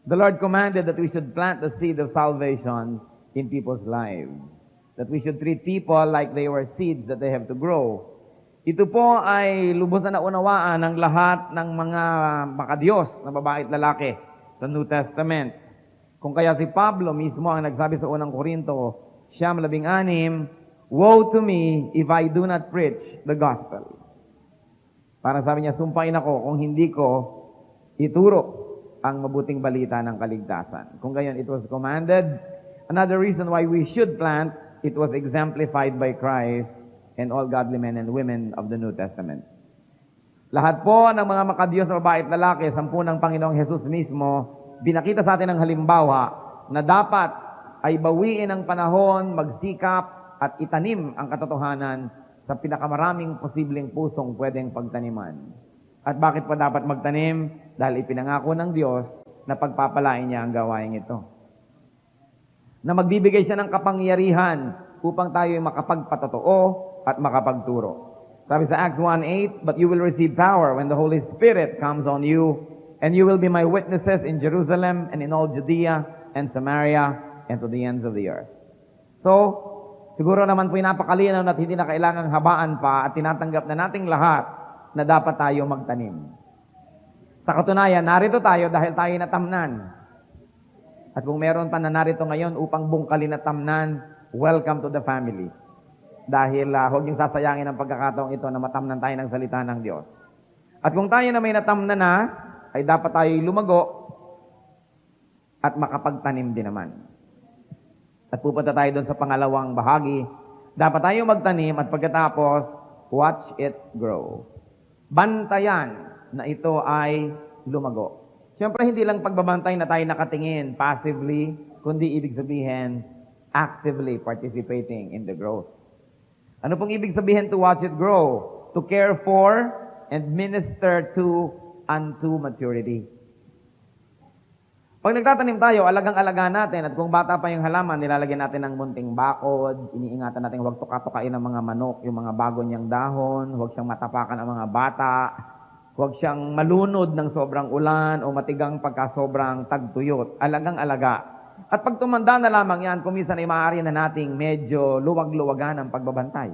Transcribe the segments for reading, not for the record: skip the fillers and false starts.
The Lord commanded that we should plant the seed of salvation in people's lives. That we should treat people like they were seeds that they have to grow. Ito po ay lubos na naunawaan ng lahat ng mga makadiyos na babae at lalaki sa New Testament. Kung kaya si Pablo mismo ang nagsabi sa unang Korinto, 9:16, "Woe to me if I do not preach the gospel." Parang sabi niya, sumpain ako kung hindi ko ituro ang mabuting balita ng kaligtasan. Kung gayon, it was commanded. Another reason why we should plant, it was exemplified by Christ and all godly men and women of the New Testament. Lahat po ng mga makadiyos na babae at lalaki, 10 ng Panginoong Hesus mismo, binakita sa atin ng halimbawa na dapat ay bawiin ang panahon, magsikap at itanim ang katotohanan sa pinakamaraming posibleng pusong pwedeng pagtaniman. At bakit pa dapat magtanim? Dahil ipinangako ng Diyos na pagpapalain niya ang gawain ito. Na magbibigay siya ng kapangyarihan upang tayo ay makapagpatotoo at makapagturo. Sabi sa Acts 1:8, "But you will receive power when the Holy Spirit comes on you, and you will be my witnesses in Jerusalem and in all Judea and Samaria and to the ends of the earth." So, siguro naman po napakalinaw na hindi na kailangang habaan pa at tinatanggap na nating lahat na dapat tayo magtanim. Sa katunayan, narito tayo dahil tayo natamnan. At kung meron pa na narito ngayon upang bungkalin at tamnan, welcome to the family. Dahil huwag niyong sasayangin ang pagkakataong ito na matamnan tayo ng salita ng Diyos. At kung tayo na may natamnan na, ay dapat tayo lumago at makapagtanim din naman. At pupunta tayo doon sa pangalawang bahagi. Dapat tayo magtanim at pagkatapos, watch it grow. Bantayan na ito ay lumago. Siyempre, hindi lang pagbabantay na tayo nakatingin passively, kundi ibig sabihin, actively participating in the growth. Ano pong ibig sabihin to watch it grow? To care for and minister to unto maturity. Pag nagtatanim tayo, alagang-alaga natin at kung bata pa yung halaman, nilalagyan natin ng munting bakod, iniingatan natin huwag tuka-tukain ng mga manok, yung mga bago niyang dahon, huwag siyang matapakan ang mga bata, huwag siyang malunod ng sobrang ulan o matigang pagka sobrang tagtuyot. Alagang-alaga. At pag tumanda na lamang yan, kuminsan ay maaari na nating medyo luwag-luwagan ang pagbabantay.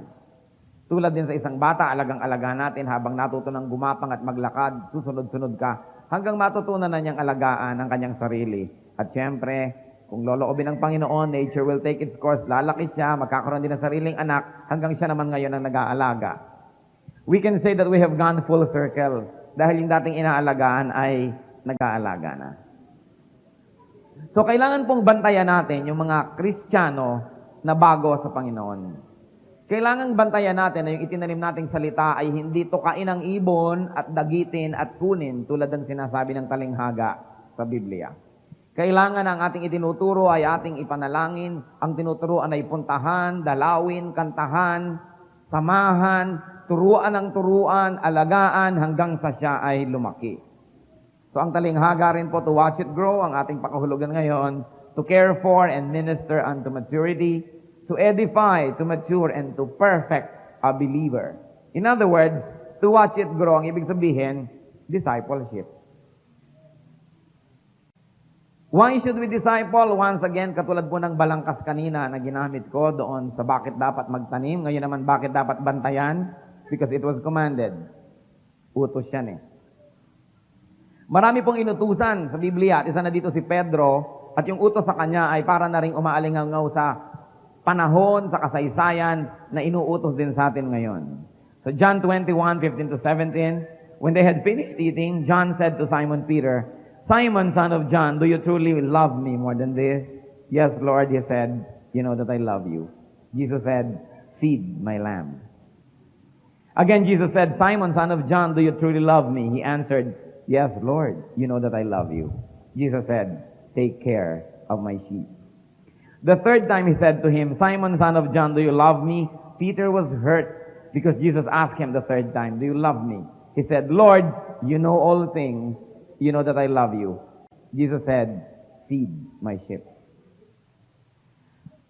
Tulad din sa isang bata, alagang-alaga natin habang natuto ng gumapang at maglakad, susunod-sunod ka, hanggang matutunan na niyang alagaan ang kanyang sarili. At siyempre, kung loloobin ng Panginoon, nature will take its course, lalaki siya, magkakaroon din ng sariling anak, hanggang siya naman ngayon ang nag-aalaga. We can say that we have gone full circle dahil yung dating inaalagaan ay nag-aalaga na. So, kailangan pong bantayan natin yung mga Kristiyano na bago sa Panginoon. Kailangan bantayan natin na yung itinanim nating salita ay hindi tukain ng ibon at dagitin at kunin tulad ng sinasabi ng talinghaga sa Biblia. Kailangan ang ating itinuturo ay ating ipanalangin, ang tinuturuan ay puntahan, dalawin, kantahan, samahan, turuan ng turuan, alagaan hanggang sa siya ay lumaki. So ang talinghaga rin po to watch it grow, ang ating pakahulugan ngayon, to care for and minister unto maturity, to edify, to mature, and to perfect a believer. In other words, to watch it grow, ang ibig sabihin, discipleship. Why should we disciple? Once again, katulad po ng balangkas kanina na ginamit ko doon sa bakit dapat magtanim. Ngayon naman, bakit dapat bantayan? Because it was commanded. Utos yan eh. Marami pong inutusan sa Biblia at isa na dito si Pedro at yung utos sa kanya ay para na rin umaalingaw sa panahon, sa kasaysayan na inuutos din sa atin ngayon. So John 21:15-17, when they had finished eating, John said to Simon Peter, "Simon, son of John, do you truly love me more than this?" "Yes, Lord," he said, "you know that I love you." Jesus said, "Feed my lambs." Again, Jesus said, "Simon, son of John, do you truly love me?" He answered, "Yes, Lord, you know that I love you." Jesus said, "Take care of my sheep." The third time he said to him, "Simon, son of John, do you love me?" Peter was hurt because Jesus asked him the third time, "Do you love me?" He said, "Lord, you know all things. You know that I love you." Jesus said, "Feed my sheep."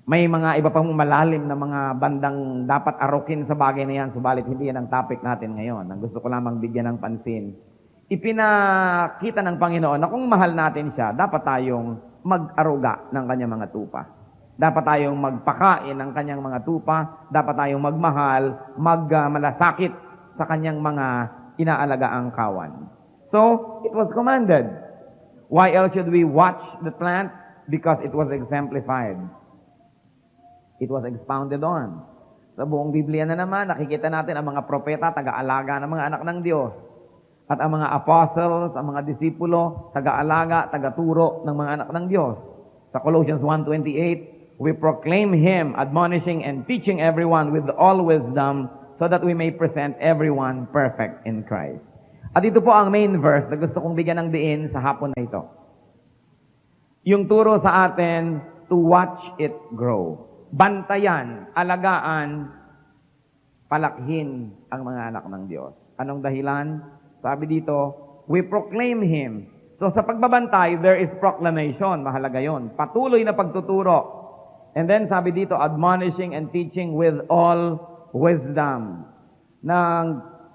May mga iba pang malalim na mga bandang dapat arukin sa bagay na yan, subalit hindi yan ang topic natin ngayon. Ang gusto ko lamang bigyan ng pansin. ipinakita ng Panginoon na kung mahal natin siya, dapat tayong mag-aruga ng kanyang mga tupa. Dapat tayong magpakain ng kanyang mga tupa. Dapat tayong magmahal, magmalasakit sa kanyang mga inaalagaang kawan. So, it was commanded. Why else should we watch the plant? Because it was exemplified. It was expounded on. Sa buong Biblia na naman, nakikita natin ang mga propeta, taga-alaga ng mga anak ng Diyos. At ang mga apostles, ang mga disipulo, taga-alaga, taga-turo ng mga anak ng Diyos. Sa Colossians 1:28, we proclaim Him, admonishing and teaching everyone with all wisdom, so that we may present everyone perfect in Christ. At ito po ang main verse na gusto kong bigyan ng diin sa hapon na ito. Yung turo sa atin to watch it grow. Bantayan, alagaan, palakhin ang mga anak ng Diyos. Anong dahilan? Sabi dito, we proclaim Him. So sa pagbabantay, there is proclamation. Mahalaga yon. Patuloy na pagtuturo. And then sabi dito, admonishing and teaching with all wisdom.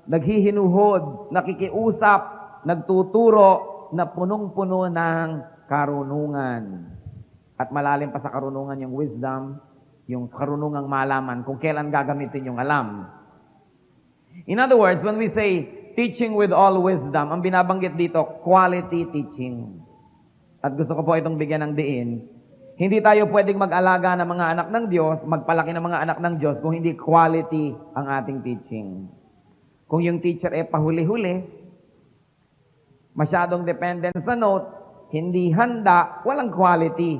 Naghihinuhod, nakikiusap, nagtuturo na punong-puno ng karunungan. At malalim pa sa karunungan yung wisdom, yung karunungang malaman kung kailan gagamitin yung alam. In other words, when we say teaching with all wisdom, ang binabanggit dito, quality teaching. At gusto ko po itong bigyan ng diin. Hindi tayo pwedeng mag-alaga ng mga anak ng Diyos, magpalaki ng mga anak ng Diyos kung hindi quality ang ating teaching. Kung yung teacher pahuli-huli, masyadong dependent sa note, hindi handa, walang quality.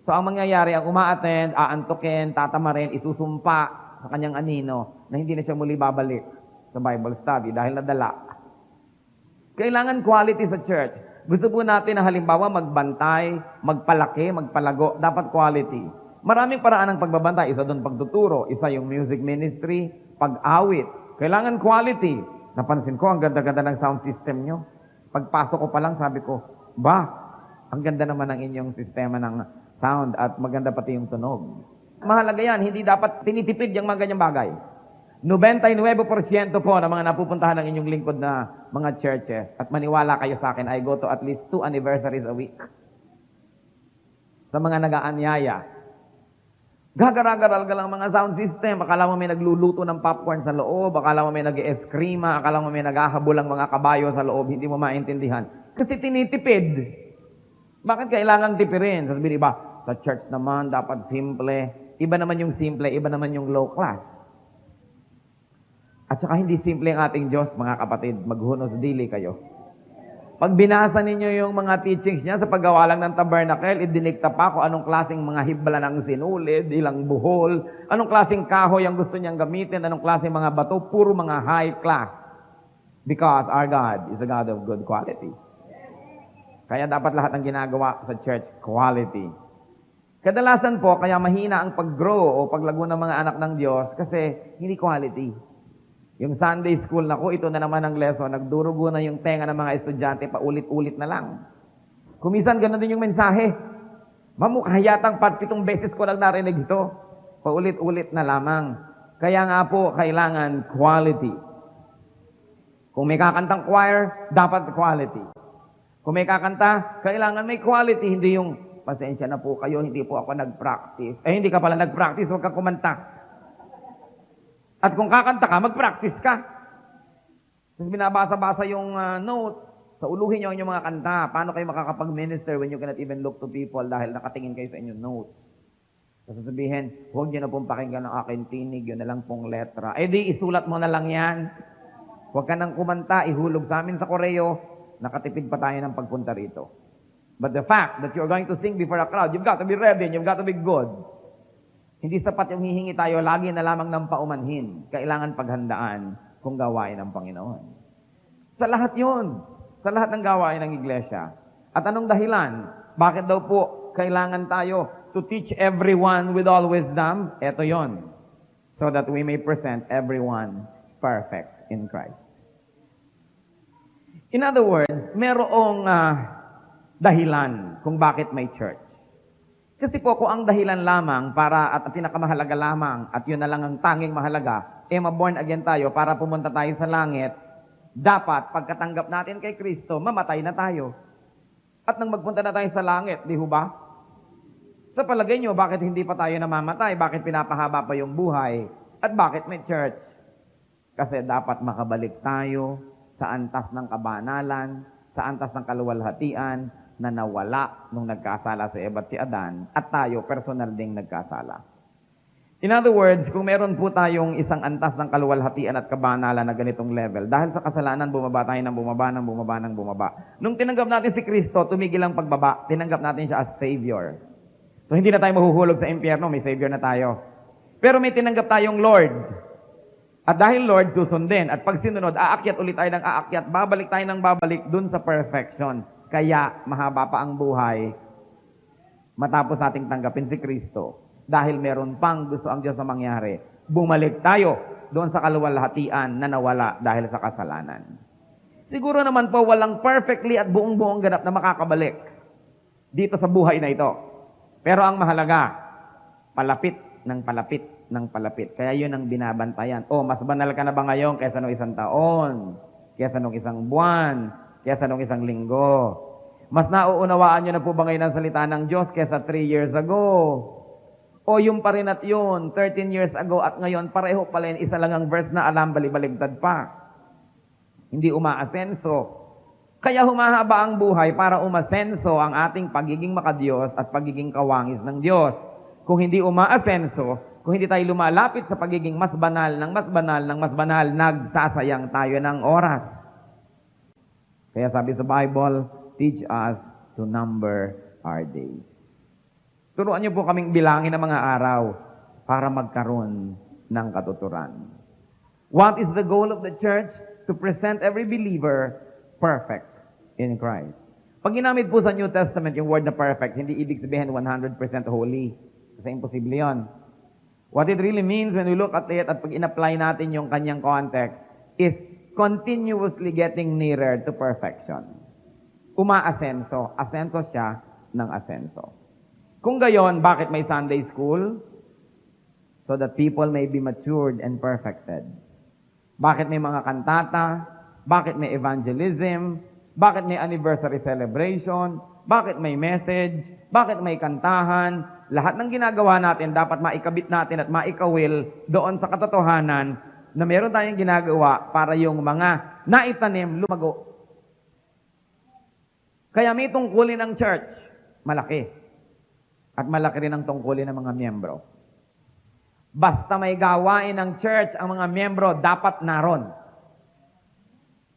So ang mangyayari, ang umaattend, aantukin, tatamarin, isusumpa sa kanyang anino na hindi na siya muli babalik sa Bible study dahil nadala. Kailangan quality sa church. Gusto po natin na halimbawa magbantay, magpalaki, magpalago, dapat quality. Maraming paraan ng pagbabantay. Isa doon pagtuturo, isa yung music ministry, pag-awit. Kailangan quality. Napansin ko, ang ganda-ganda ng sound system nyo. Pagpasok ko pa lang, sabi ko, ang ganda naman ng inyong sistema ng sound at maganda pati yung tunog. Mahalaga yan, hindi dapat tinitipid yung mga ganyang bagay. 99% po ng mga napupuntahan ng inyong lingkod na mga churches, at maniwala kayo sa akin, I go to at least 2 anniversaries a week. Sa mga nag-aanyaya. Gagara-garal ka lang mga sound system. Akala mo may nagluluto ng popcorn sa loob. Akala mo may nag-eskrima. Akala mo may naghahabol ang mga kabayo sa loob. Hindi mo maintindihan. Kasi tinitipid. Bakit kailangan tipirin? Sasabihin iba, sa church naman dapat simple. Iba naman yung simple, iba naman yung low class. At saka hindi simple ang ating Diyos, mga kapatid. Maghunos dili kayo. Pag binasa ninyo yung mga teachings niya sa paggawa lang ng tabernacle, idinikta pa kung anong klaseng mga hibla ng sinulid, ilang buhol, anong klaseng kahoy ang gusto niyang gamitin, anong klaseng mga bato, puro mga high class. Because our God is a God of good quality. Kaya dapat lahat ng ginagawa sa church, quality. Kadalasan po, kaya mahina ang pag-grow o paglago ng mga anak ng Diyos kasi hindi quality. Yung Sunday school na ito na naman ang lesson, nagdurugo na yung tenga ng mga estudyante, paulit-ulit na lang. Kumisan gano'n din yung mensahe. Mamukha yatang 7 beses ko lang narinig ito. Paulit-ulit na lamang. Kaya nga po, kailangan quality. Kung may kakantang choir, dapat quality. Kung may kakanta, kailangan may quality, hindi yung, pasensya na po kayo, hindi po ako nag-practice. Hindi ka pala nag-practice, huwag kang kumanta. At kung kakanta ka, mag-practice ka. Tapos binabasa-basa yung note, sa uluhin nyo ang inyong mga kanta. Paano kayo makakapag-minister when you cannot even look to people dahil nakatingin kayo sa inyong notes? Tapos sabihin, huwag nyo na pong pakinggan ang aking tinig, yun na lang pong letra. Di, isulat mo na lang yan. Huwag ka nang kumanta, ihulog sa amin sa koreo, nakatipid pa tayo ng pagpunta rito. But the fact that you're going to sing before a crowd, you've got to be ready and you've got to be good. Hindi sapat yung hihingi tayo lagi na lamang ng paumanhin. Kailangan paghandaan kung gawain ng Panginoon. Sa lahat yun. Sa lahat ng gawain ng iglesia. At anong dahilan? Bakit daw po kailangan tayo to teach everyone with all wisdom? Ito yon. So that we may present everyone perfect in Christ. In other words, merong dahilan kung bakit may church. Kasi po, kung ang dahilan lamang para at pinakamahalaga lamang at yun na lang ang tanging mahalaga, maborn again tayo para pumunta tayo sa langit, Dapat, pagkatanggap natin kay Kristo, mamatay na tayo. At nang magpunta na tayo sa langit, di ho ba? Sa palagay nyo, bakit hindi pa tayo namamatay? Bakit pinapahaba pa yung buhay? At bakit may church? Kasi dapat makabalik tayo sa antas ng kabanalan, sa antas ng kaluwalhatian na nawala nung nagkasala si Eva at si Adan at tayo personal ding nagkasala. In other words, kung meron po tayong isang antas ng kaluwalhatian at kabanalan na ganitong level, dahil sa kasalanan, bumaba tayo ng bumaba, ng bumaba, ng bumaba. Nung tinanggap natin si Kristo, tumigil ang pagbaba. Tinanggap natin siya as Savior. So, hindi na tayo mahuhulog sa impyerno, may Savior na tayo. Pero may tinanggap tayong Lord. At dahil Lord, susundin. At pag sinunod, aakyat ulit tayo ng aakyat, babalik tayo ng babalik dun sa perfection. Kaya, mahaba pa ang buhay matapos nating tanggapin si Kristo. Dahil meron pang gusto ang Diyos na mangyari. Bumalik tayo doon sa kaluwalhatian na nawala dahil sa kasalanan. Siguro naman po walang perfectly at buong-buong ganap na makakabalik dito sa buhay na ito. Pero ang mahalaga, palapit ng palapit ng palapit. Kaya yun ang binabantayan. Oh, mas banal ka na ba ngayon kaysa nung isang taon? Kaysa nung isang buwan? Kaysa nung isang linggo? Mas nauunawaan nyo na po ba ngayon ang salita ng Diyos kaysa 3 years ago? O yung pa rin at yun, 13 years ago at ngayon, pareho pala yun, isa lang ang verse na alam, balibaligtad pa. Hindi umaasenso. Kaya humahaba ang buhay para umasenso ang ating pagiging makadiyos at pagiging kawangis ng Diyos. Kung hindi umaasenso, kung hindi tayo lumalapit sa pagiging mas banal, ng mas banal, ng mas banal, nagsasayang tayo ng oras. Kaya sabi sa Bible, teach us to number our days. Turuan niyo po kaming bilangin ang mga araw para magkaroon ng katuturan. What is the goal of the church? To present every believer perfect in Christ. Pag ginamit po sa New Testament yung word na perfect, hindi ibig sabihin 100% holy. Kasi imposible yun. What it really means when we look at it at pag in-apply natin yung kanyang context is continuously getting nearer to perfection. Umaasenso. Asenso siya ng asenso. Kung gayon, bakit may Sunday school? So that people may be matured and perfected. Bakit may mga kantata? Bakit may evangelism? Bakit may anniversary celebration? Bakit may message? Bakit may kantahan? Lahat ng ginagawa natin dapat maikabit natin at maikawil doon sa katotohanan na meron tayong ginagawa para yung mga naitanim lumago. Kaya may tungkulin ng church, malaki. At malaki rin ang tungkulin ng mga miyembro. Basta may gawain ng church, ang mga miyembro dapat naron.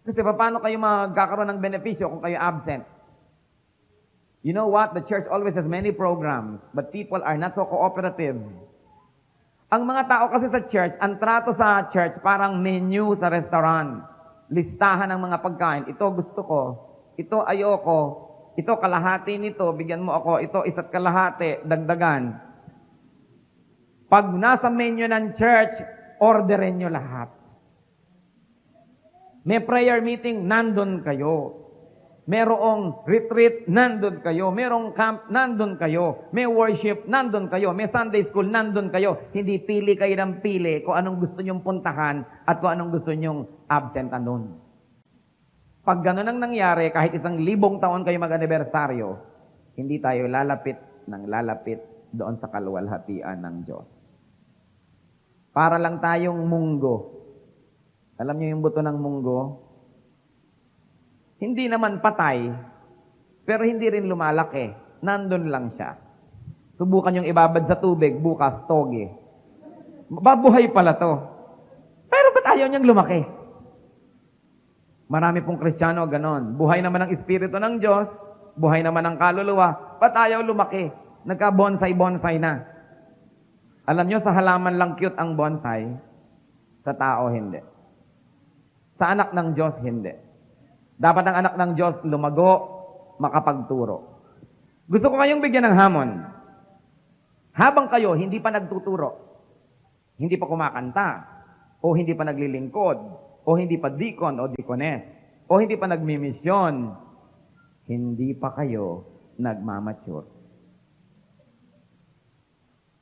Kasi paano kayo magkakaroon ng benepisyo kung kayo absent? You know what? The church always has many programs, but people are not so cooperative. Ang mga tao kasi sa church, ang trato sa church parang menu sa restaurant. Listahan ng mga pagkain. Ito gusto ko, ito ayoko, ito kalahati nito, bigyan mo ako, ito isa't kalahati, dagdagan. Pag nasa menu ng church, orderin nyo lahat. May prayer meeting, nandun kayo. Merong retreat, nandun kayo. Merong camp, nandun kayo. May worship, nandun kayo. May Sunday school, nandun kayo. Hindi pili kayo ng pili kung anong gusto nyong puntahan at kung anong gusto nyong absent nun. Pag ganun ang nangyari, kahit 1,000 taon kayo mag-anibersaryo, hindi tayo lalapit ng lalapit doon sa kaluwalhatian ng Diyos. Para lang tayong munggo. Alam niyo yung buto ng munggo? Hindi naman patay, pero hindi rin lumalaki. Nandun lang siya. Subukan yung ibabad sa tubig, bukas, toge. Babuhay pala to. Pero ba't ayaw niyang lumaki? Marami pong Kristiyano ganon. Buhay naman ang Espiritu ng Diyos, buhay naman ang kaluluwa, ba't ayaw lumaki? Nagka-bonsai-bonsai na. Alam niyo, sa halaman lang cute ang bonsai, sa tao hindi. Sa anak ng Diyos, hindi. Dapat ang anak ng Diyos lumago, makapagturo. Gusto ko kayong bigyan ng hamon. Habang kayo hindi pa nagtuturo, hindi pa kumakanta, o hindi pa naglilingkod, o hindi pa deacon o deaconess, o hindi pa nagmimisyon, hindi pa kayo nagmamature.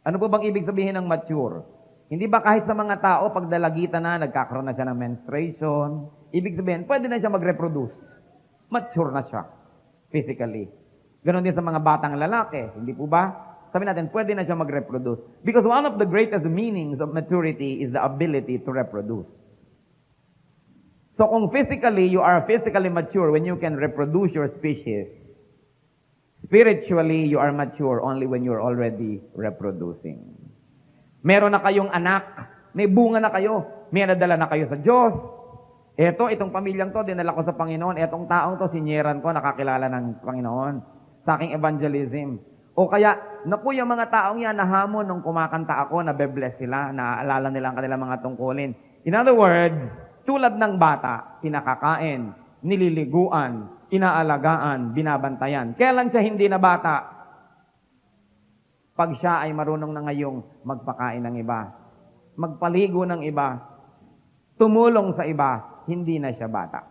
Ano po bang ibig sabihin ng mature? Hindi ba kahit sa mga tao, pag dalagitan na, nagkakaroon na siya ng menstruation, Ibig sabihin, pwede na siya mag-reproduce. Mature na siya, physically. Ganon din sa mga batang lalaki, hindi po ba? Sabi natin, pwede na siya mag-reproduce. Because one of the greatest meanings of maturity is the ability to reproduce. So kung physically, you are physically mature when you can reproduce your species, spiritually, you are mature only when you're already reproducing. Meron na kayong anak, may bunga na kayo, may nadala na kayo sa Diyos. Itong pamilyang to, dinala ko sa Panginoon. Itong taong to, sinyeran ko, nakakilala ng Panginoon sa aking evangelism. O kaya, naku, yung mga taong yan, nahamon nung kumakanta ako, nabe-bless sila, naaalala nila ang kanilang mga tungkulin. In other words, tulad ng bata, pinakakain, nililiguan, inaalagaan, binabantayan. Kailan siya hindi na bata? Pag siya ay marunong na ngayong magpakain ng iba, magpaligo ng iba, tumulong sa iba, hindi na siya bata.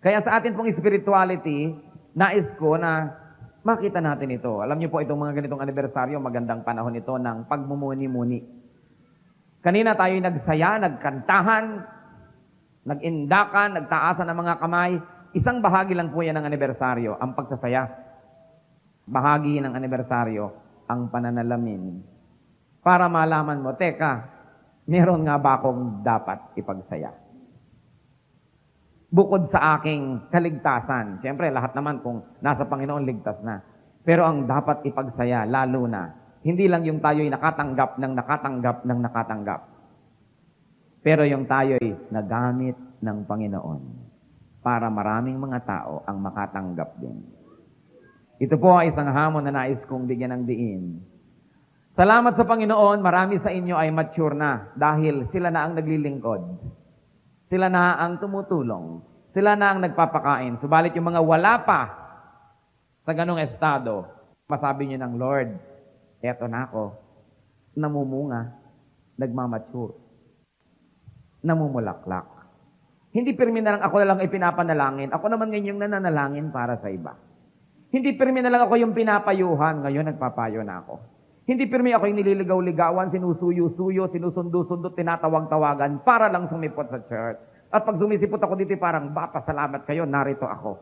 Kaya sa atin pong spirituality, nais ko na makita natin ito. Alam niyo po, itong mga ganitong anibersaryo, magandang panahon ito ng pagmumuni-muni. Kanina tayo'y nagsaya, nagkantahan, nag-indakan, nagtaasan ng mga kamay. Isang bahagi lang po yan ng anibersaryo, ang pagsasaya. Bahagi ng anibersaryo, ang pananalamin. Para malaman mo, teka, meron nga ba akong dapat ipagsaya? Bukod sa aking kaligtasan, siyempre lahat naman kung nasa Panginoon ligtas na. Pero ang dapat ipagsaya, lalo na, hindi lang yung tayo'y nakatanggap ng nakatanggap ng nakatanggap. Pero yung tayo'y nagamit ng Panginoon para maraming mga tao ang makatanggap din. Ito po ay isang hamon na nais kong bigyan ng diin. Salamat sa Panginoon, marami sa inyo ay mature na dahil sila na ang naglilingkod. Sila na ang tumutulong. Sila na ang nagpapakain. Subalit yung mga wala pa sa ganong estado, masabi niyo ng Lord, eto na ako, namumunga, nagmamature, namumulaklak. Hindi pirmi na lang ako na lang ipinapanalangin. Ako naman ngayon yung nananalangin para sa iba. Hindi pirmi na lang ako yung pinapayuhan. Ngayon nagpapayo na ako. Hindi pirmi ako yung nililigaw-ligawan, sinusuyo-suyo, sinusundo-sundo, tinatawag-tawagan para lang sumipot sa church. At pag sumisipot ako dito, parang, pasalamat kayo, narito ako.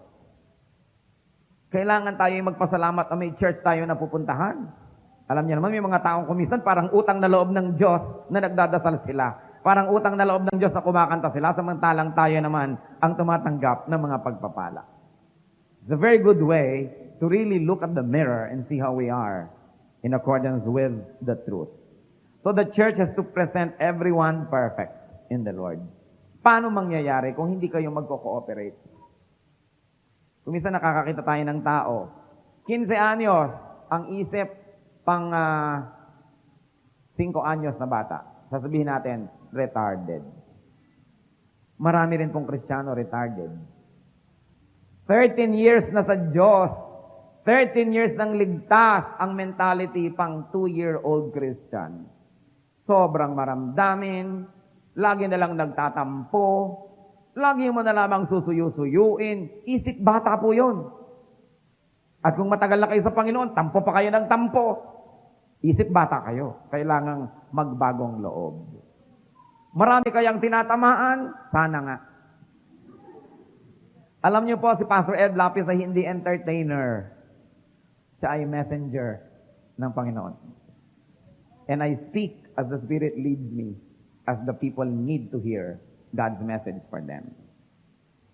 Kailangan tayo yung magpasalamat o may church tayo na pupuntahan. Alam niyo naman, may mga taong kumisan, parang utang na loob ng Diyos na nagdadasal sila. Parang utang na loob ng Diyos na kumakanta sila, samantalang tayo naman ang tumatanggap ng mga pagpapala. It's a very good way to really look at the mirror and see how we are in accordance with the truth. So the church has to present everyone perfect in the Lord. Paano mangyayari kung hindi kayo magko-cooperate? Kung minsan nakakakita tayo ng tao, 15 anyos, ang isip pang 5 anyos na bata. Sasabihin natin, retarded. Marami rin pong Kristiyano retarded. 13 years na sa Diyos, 13 years nang ligtas ang mentality pang 2-year-old Christian. Sobrang maramdamin, lagi na lang nagtatampo, lagi mo na lamang susuyo-suyuin, isip bata po yun. At kung matagal na kayo sa Panginoon, tampo pa kayo ng tampo. Isip bata kayo, kailangang magbagong loob. Marami kayang tinatamaan, sana nga. Alam niyo po, si Pastor Ed Lapis ay hindi entertainer. Siya ay messenger ng Panginoon. And I speak as the Spirit leads me, as the people need to hear God's message for them.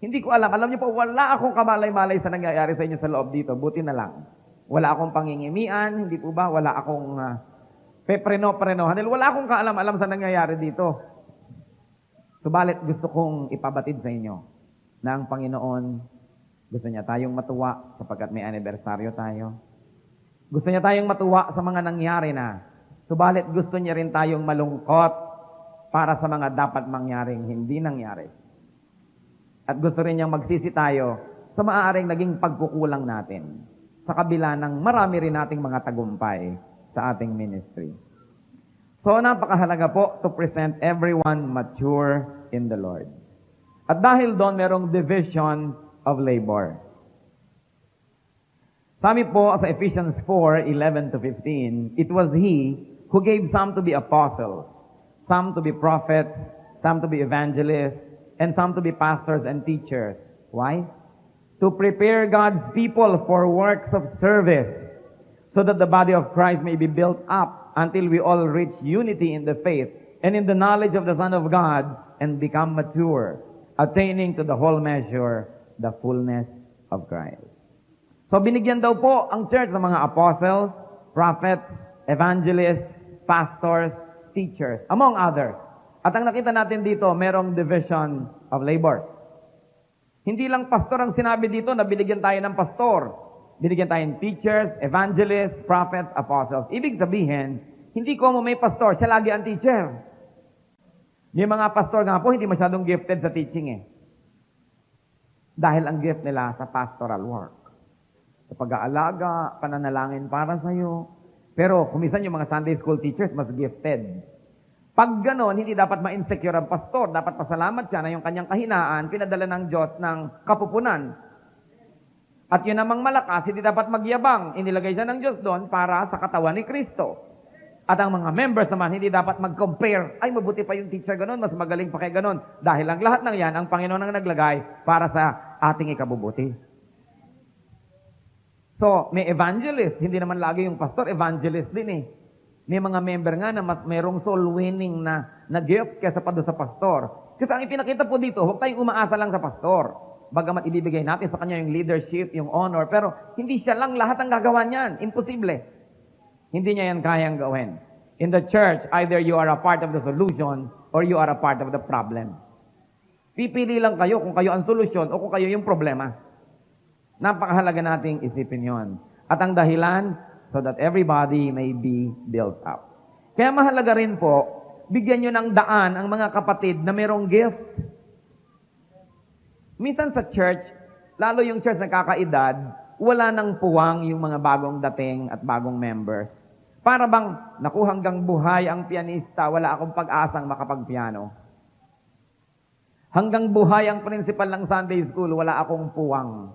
Hindi ko alam. Alam niyo po, wala akong kamalay-malay sa nangyayari sa inyo sa loob dito. Buti na lang. Wala akong pangingimian, hindi po ba? Wala akong pepreno-prenohan. Wala akong kaalam-alam sa nangyayari dito. Subalit gusto kong ipabatid sa inyo na ang Panginoon, gusto niya tayong matuwa sapagkat may anibersaryo tayo. Gusto niya tayong matuwa sa mga nangyari na. Subalit gusto niya rin tayong malungkot para sa mga dapat mangyaring hindi nangyari. At gusto rin niyang magsisi tayo sa maaaring naging pagkukulang natin sa kabila ng marami rin nating mga tagumpay sa ating ministry. So, napakahalaga po to present everyone mature in the Lord. At dahil doon, merong division of labor. Sabi po sa Ephesians 4:11-15, it was He who gave some to be apostles, some to be prophets, some to be evangelists, and some to be pastors and teachers. Why? To prepare God's people for works of service, so that the body of Christ may be built up until we all reach unity in the faith and in the knowledge of the Son of God and become mature, attaining to the whole measure, the fullness of Christ. So binigyan daw po ang church ng mga apostles, prophets, evangelists, pastors, teachers, among others. At ang nakita natin dito, merong division of labor. Hindi lang pastor ang sinabi dito na binigyan tayo ng pastor. Binigyan tayo ng teachers, evangelists, prophets, apostles. Ibig sabihin, hindi ko mo may pastor, siya lagi ang teacher. Yung mga pastor nga po, hindi masyadong gifted sa teaching eh. Dahil ang gift nila sa pastoral work. Sa pag-aalaga, pananalangin para sa'yo. Pero kumisan yung mga Sunday school teachers, mas gifted. Pag ganon, hindi dapat ma-insecure ang pastor. Dapat pasalamat siya na yung kanyang kahinaan, pinadala ng Diyos ng kapupunan. At yun namang malakas, hindi dapat magyabang. Inilagay siya ng Diyos doon para sa katawan ni Kristo. At ang mga members naman, hindi dapat mag-compare. Ay, mabuti pa yung teacher ganon, mas magaling pa kay ganon. Dahil ang lahat ng yan, ang Panginoon ang naglagay para sa ating ikabubuti. So, may evangelist. Hindi naman lagi yung pastor, evangelist din eh. May mga member nga na mas merong soul winning na gift kaysa pa doon sa pastor. Kasi ang ipinakita po dito, huwag tayong umaasa lang sa pastor. Bagamat ibibigay natin sa kanya yung leadership, yung honor, pero hindi siya lang lahat ang gagawa niyan. Imposible. Hindi niya yan kayang gawin. In the church, either you are a part of the solution or you are a part of the problem. Pipili lang kayo kung kayo ang solusyon o kung kayo yung problema. Napakahalaga nating isipin yon. At ang dahilan, so that everybody may be built up. Kaya mahalaga rin po, bigyan nyo ng daan ang mga kapatid na merong gift. Minsan sa church, lalo yung church na kakaedad, wala nang puwang yung mga bagong dating at bagong members. Para bang, naku, hanggang buhay ang pianista, wala akong pag-asang makapag-piano. Hanggang buhay ang principal ng Sunday school, wala akong puwang.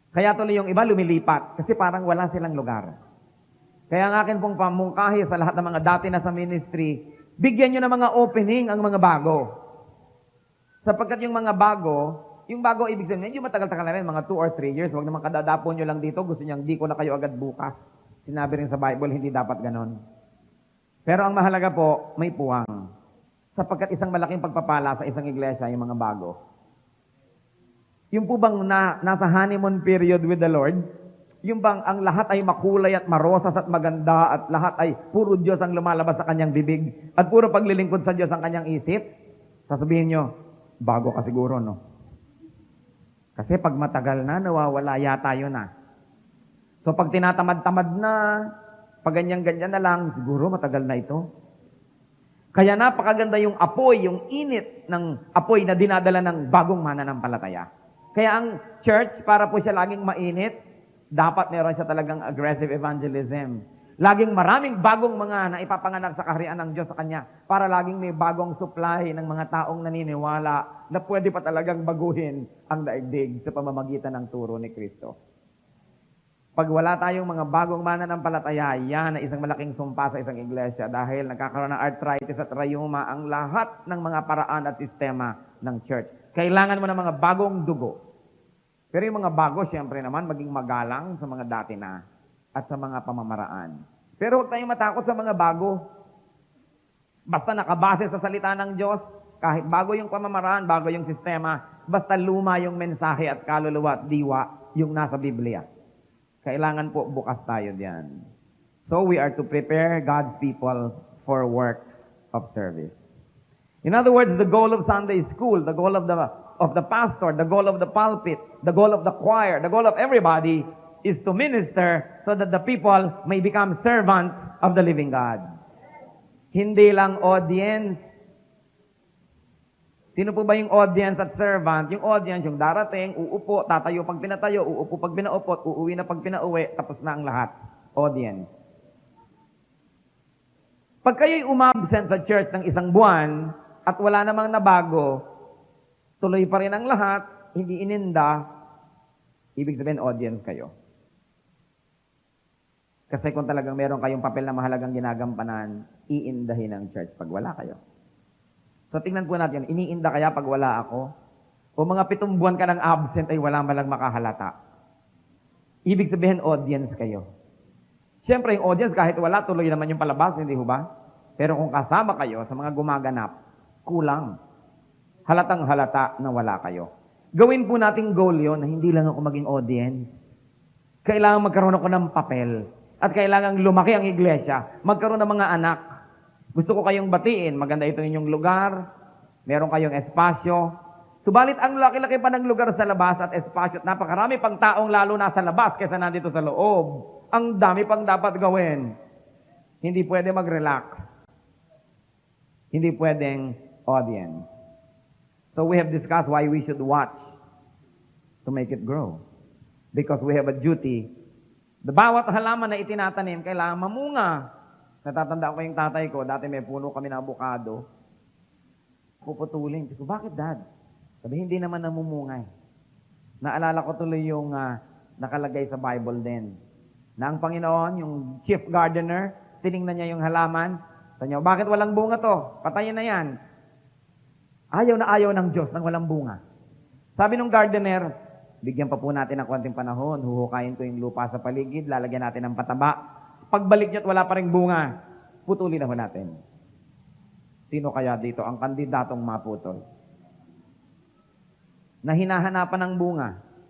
Kaya tuloy yung iba lumilipat, kasi parang wala silang lugar. Kaya ang akin pong pamungkahi sa lahat ng mga dati na sa ministry, bigyan nyo ng mga opening ang mga bago. Sapagkat yung mga bago, yung bago ibig sabihin, medyo matagal-tagal na rin, mga 2 or 3 years. Huwag naman kadadapon nyo lang dito. Gusto niyang di ko na kayo agad bukas. Sinabi rin sa Bible, hindi dapat ganon. Pero ang mahalaga po, may puwang. Sapagkat isang malaking pagpapala sa isang iglesia, yung mga bago. Yung po bang nasa honeymoon period with the Lord, yung bang ang lahat ay makulay at marosas at maganda at lahat ay puro Diyos ang lumalabas sa kanyang bibig at puro paglilingkod sa Diyos ang kanyang isip, sasabihin nyo, bago ka siguro, no? Kasi pag matagal na, nawawala yata yun na. So pag tinatamad-tamad na, pag ganyan-ganyan na lang, siguro matagal na ito. Kaya napakaganda yung apoy, yung init ng apoy na dinadala ng bagong mananampalataya. Kaya ang church, para po siya laging mainit, dapat meron siya talagang aggressive evangelism. Laging maraming bagong mga na ipapanganak sa kaharian ng Diyos sa Kanya para laging may bagong supply ng mga taong naniniwala na pwede pa talagang baguhin ang daigdig sa pamamagitan ng turo ni Kristo. Pag wala tayong mga bagong mananampalataya, yan ay isang malaking sumpa sa isang iglesia dahil nagkakaroon ng arthritis at rayuma ang lahat ng mga paraan at sistema ng church. Kailangan mo ng mga bagong dugo. Pero yung mga bago, siyempre naman, maging magalang sa mga dati na at sa mga pamamaraan. Pero huwag tayong matakot sa mga bago. Basta nakabase sa salita ng Diyos, kahit bago yung pamamaraan, bago yung sistema, basta luma yung mensahe at kaluluwa at diwa yung nasa Biblia. Kailangan po bukas tayo diyan. So we are to prepare God's people for works of service. In other words, the goal of Sunday school, the goal of the pastor, the goal of the pulpit, the goal of the choir, the goal of everybody is to minister so that the people may become servants of the living God. Hindi lang audience. Sino po ba yung audience at servant? Yung audience, yung darating, uupo, tatayo pag pinatayo, uupo pag pinaupot, uuwi na pag pinauwi, tapos na ang lahat. Audience. Pag kayo'y umabsent sa church ng isang buwan at wala namang nabago, tuloy pa rin ang lahat, hindi ininda, ibig sabihin audience kayo. Kasi kung talagang meron kayong papel na mahalagang ginagampanan, iindahin ang church pag wala kayo. So tingnan po natin, iniinda kaya pag wala ako? O mga 7 buwan ka ng absent ay wala malang makahalata? Ibig sabihin, audience kayo. Siyempre, yung audience, kahit wala, tuloy naman yung palabas, hindi ho ba? Pero kung kasama kayo sa mga gumaganap, kulang. Halatang halata na wala kayo. Gawin po nating goal yon na hindi lang ako maging audience. Kailangan magkaroon ako ng papel. At kailangan lumaki ang iglesia. Magkaroon ng mga anak. Gusto ko kayong batiin. Maganda ito inyong lugar. Meron kayong espasyo. Subalit ang laki-laki pa ng lugar sa labas at espasyo at napakarami pang taong lalo nasa labas kaysa nandito sa loob. Ang dami pang dapat gawin. Hindi pwede mag-relax. Hindi pwedeng audience. So we have discussed why we should watch to make it grow. Because we have a duty. The bawat halaman na itinatanim, kailangan mamunga. Natatanda ko yung tatay ko, dati may puno kami na avocado. Puputulin. Sabi ko, bakit dad? Sabi, hindi naman namumungay. Naalala ko tuloy yung nakalagay sa Bible din. Na ang Panginoon, yung chief gardener, tiningnan niya yung halaman. Sabi niya, bakit walang bunga to? Patayin na yan. Ayaw na ayaw ng Diyos nang walang bunga. Sabi nung gardener, bigyan pa po natin ng konting panahon, huhukayin ko yung lupa sa paligid, lalagyan natin ng pataba. Pagbalik niya't wala pa ring bunga, putulin na ho natin. Sino kaya dito ang kandidatong maputol? Na hinahanapan ng bunga.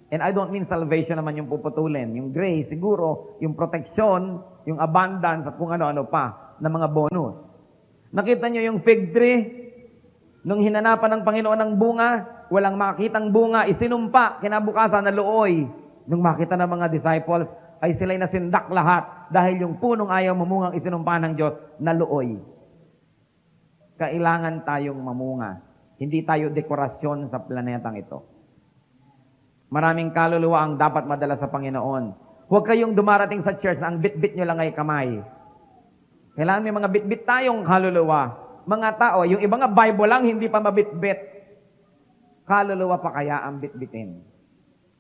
And I don't mean salvation naman yung puputulin. Yung grace, siguro, yung protection, yung abundance, at kung ano-ano pa, na mga bonus. Nakita nyo yung fig tree? Nung hinanapan ng Panginoon ng bunga, walang makitang bunga, isinumpa, kinabukasan na looy. Nung makita ng mga disciples, ay sila'y nasindak lahat dahil yung punong ayaw mamungang isinumpa ng Diyos na looy. Kailangan tayong mamunga. Hindi tayo dekorasyon sa planetang ito. Maraming kaluluwa ang dapat madala sa Panginoon. Huwag kayong dumarating sa church na ang bit-bit nyo lang ay kamay. Kailangan may mga bit-bit tayong kaluluwa. Mga tao, yung ibang Bible lang, hindi pa mabit-bit. Kaluluwa pa kaya ang bit-bitin.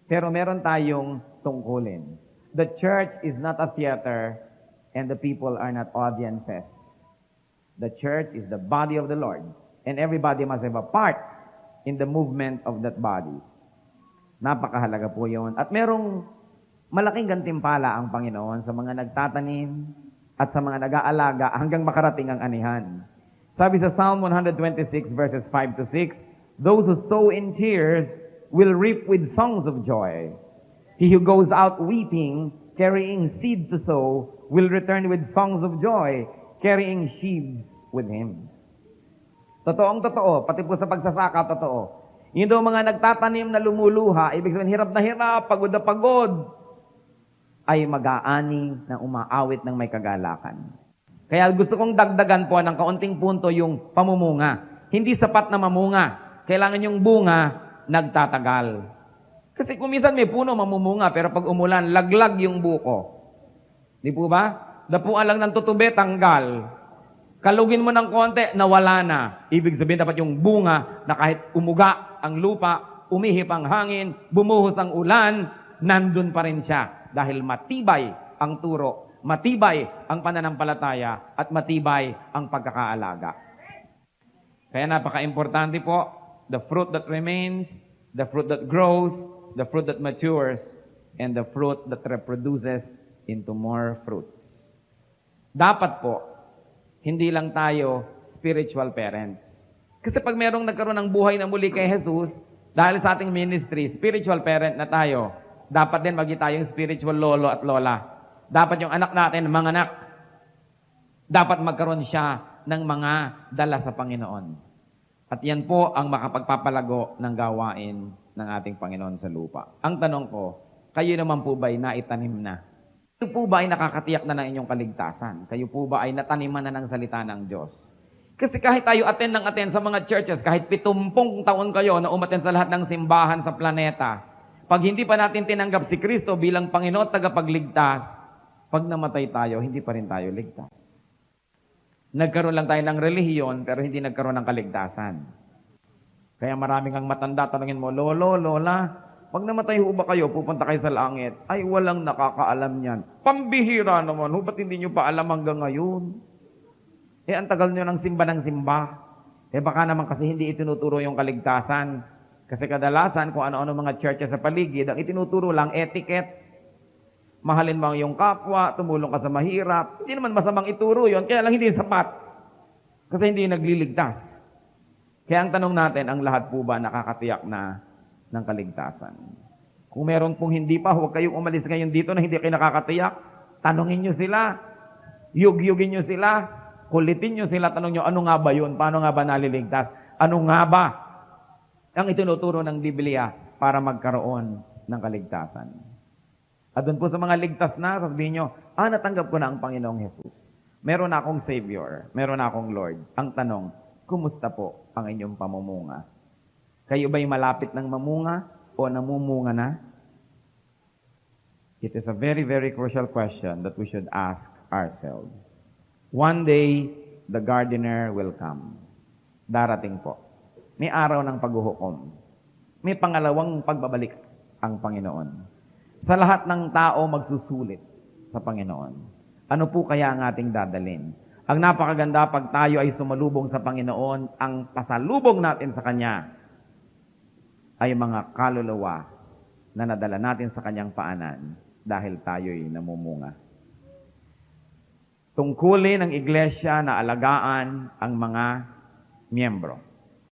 Pero meron tayong tungkulin. The church is not a theater and the people are not audiences. The church is the body of the Lord and everybody must have a part in the movement of that body. Napakahalaga po yun. At merong malaking gantimpala ang Panginoon sa mga nagtatanim at sa mga nag-aalaga hanggang makarating ang anihan. Sabi sa Psalm 126 verses 5 to 6, those who sow in tears will reap with songs of joy. He who goes out weeping, carrying seed to sow, will return with songs of joy, carrying sheaves with him. Totoong totoo, pati po sa pagsasaka, totoo. Yung daw mga nagtatanim na lumuluha, ibig sabihin hirap na hirap, pagod na pagod, ay mag-aani na umaawit ng may kagalakan. Kaya gusto kong dagdagan po ng kaunting punto yung pamumunga. Hindi sapat na mamunga. Kailangan yung bunga nagtatagal. Kasi kung minsan may puno mamumunga, pero pag umulan, laglag yung buko. Di po ba? Dapuan lang ng tutube, tanggal. Kalugin mo ng konti, nawala na. Ibig sabihin dapat yung bunga na kahit umuga ang lupa, umihip ang hangin, bumuhos ang ulan, nandun pa rin siya. Dahil matibay ang turo, matibay ang pananampalataya, at matibay ang pagkakaalaga. Kaya napaka-importante po, the fruit that remains, the fruit that grows, the fruit that matures, and the fruit that reproduces into more fruits. Dapat po, hindi lang tayo spiritual parents. Kasi pag merong nagkaroon ng buhay na muli kay Jesus, dahil sa ating ministry, spiritual parent na tayo, dapat din maging tayong spiritual lolo at lola. Dapat yung anak natin, mga anak, dapat magkaroon siya ng mga dala sa Panginoon. At yan po ang makapagpapalago ng gawain ng ating Panginoon sa lupa. Ang tanong ko, kayo naman po ba'y naitanim na? Kayo po ba ay nakakatiyak na ng inyong kaligtasan? Kayo po ba ay nataniman na ng salita ng Diyos? Kasi kahit tayo attend sa mga churches, kahit 70 taon kayo na umattend sa lahat ng simbahan sa planeta, pag hindi pa natin tinanggap si Kristo bilang Panginoon at tagapagligtas, pag namatay tayo, hindi pa rin tayo ligtas. Nagkaroon lang tayo ng relihiyon, pero hindi nagkaroon ng kaligtasan. Kaya maraming ang matanda, tanungin mo, lolo, lola, pag namatay ho ba kayo, pupunta kayo sa langit? Ay, walang nakakaalam niyan. Pambihira naman, ba't hindi nyo pa alam hanggang ngayon? Ang tagal nyo ng simba. baka naman kasi hindi itinuturo yung kaligtasan. Kasi kadalasan, kung ano-ano mga churches sa paligid, ang itinuturo lang etiquette. Mahalin mo ang iyong kapwa, tumulong ka sa mahirap. Hindi naman masamang ituro yon, kaya lang hindi sapat. Kasi hindi nagliligtas. Kaya ang tanong natin, ang lahat po ba nakakatiyak na ng kaligtasan? Kung meron pong hindi pa, huwag kayong umalis ngayon dito na hindi kayo nakakatiyak. Tanungin nyo sila. Yugyugin nyo sila. Kulitin nyo sila. Tanong nyo, ano nga ba yun? Paano nga ba naliligtas? Ano nga ba ang itinuturo ng Biblia para magkaroon ng kaligtasan? At doon po sa mga ligtas na, sasabihin nyo, natanggap ko na ang Panginoong Jesus. Meron na akong Savior. Meron na akong Lord. Ang tanong, kumusta po ang inyong pamumunga? Kayo ba'y malapit ng mamunga o namumunga na? It is a very, very crucial question that we should ask ourselves. One day, the gardener will come. Darating po. May araw ng paghuhukom. May pangalawang pagbabalik ang Panginoon. Sa lahat ng tao magsusulit sa Panginoon. Ano po kaya ang ating dadalhin? Ang napakaganda pag tayo ay sumalubong sa Panginoon, ang pasalubong natin sa Kanya ay mga kaluluwa na nadala natin sa Kanyang paanan dahil tayo'y namumunga. Tungkulin ng iglesia na alagaan ang mga miyembro.